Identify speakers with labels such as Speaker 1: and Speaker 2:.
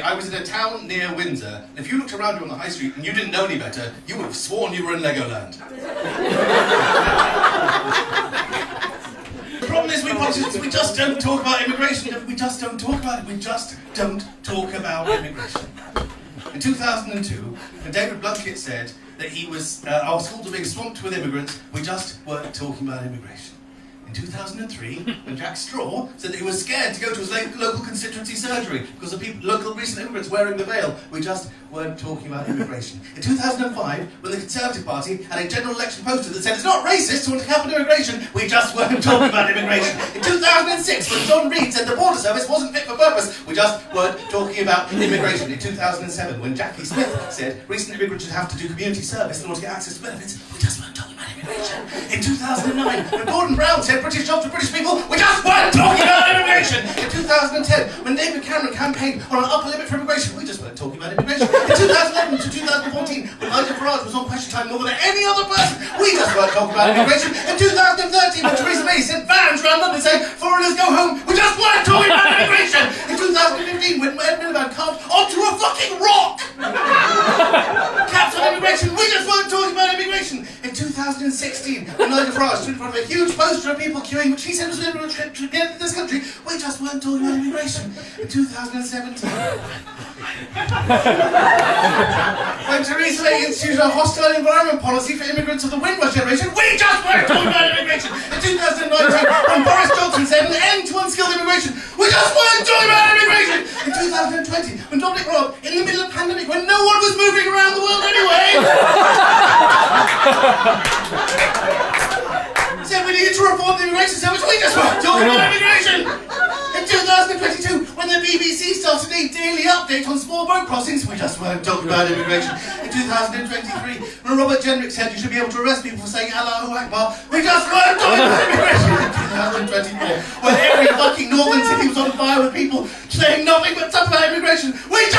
Speaker 1: say I was in a town near Windsor, and if you looked around you on the high street and you didn't know any better, you would have sworn you were in Legoland. The problem is we politicians, we just don't talk about immigration. We just don't talk about it. We just don't talk about immigration. In 2002, when David Blunkett said that our schools were being swamped with immigrants, we just weren't talking about immigration. In 2003, when Jack Straw said that he was scared to go to his local constituency surgery because of local recent immigrants wearing the veil, we just weren't talking about immigration. In 2005, when the Conservative Party had a general election poster that said it's not racist to want to cap immigration, we just weren't talking about immigration. In 2006, when John Reid said the border service wasn't fit for purpose, we just weren't talking about immigration. In 2007, when Jackie Smith said recent immigrants should have to do community service in order to get access to benefits, we just weren't talking about immigration. In 2009, when Gordon Brown said British jobs for British people, we just weren't talking about immigration. In 2010, when David Cameron campaigned on an upper limit for immigration, we just weren't talking about immigration. In 2011 to 2014, when Nigel Farage was on Question Time more than any other person, we just weren't talking about immigration. In 2013, when Theresa May sent vans around London saying foreigners go home, we just weren't talking about immigration. In 2015, when Ed Miliband carved onto a fucking rock caps on immigration, we just weren't talking about immigration. In 2016, when Nigel Farage stood in front of a huge poster of people queuing, which he said was an immigrant trip to get into this country, we just weren't talking about immigration. In 2017, when Theresa May instituted a hostile environment policy for immigrants of the Windrush generation, we just weren't talking about immigration. In 2019, when Boris Johnson said an end to unskilled immigration, we just weren't talking about immigration. In 2020, when Dominic Raab, in the middle of the pandemic, when no one was moving around the world anyway, said we needed to reform the immigration service, we just weren't talking about immigration. In 2022, when the BBC started a daily update on small boat crossings, we just weren't talking about immigration. In 2023, when Robert Jenrick said you should be able to arrest people for saying Allahu Akbar, we just weren't talking about immigration. In 2024, when every fucking northern city was on fire with people saying nothing but stuff about immigration, we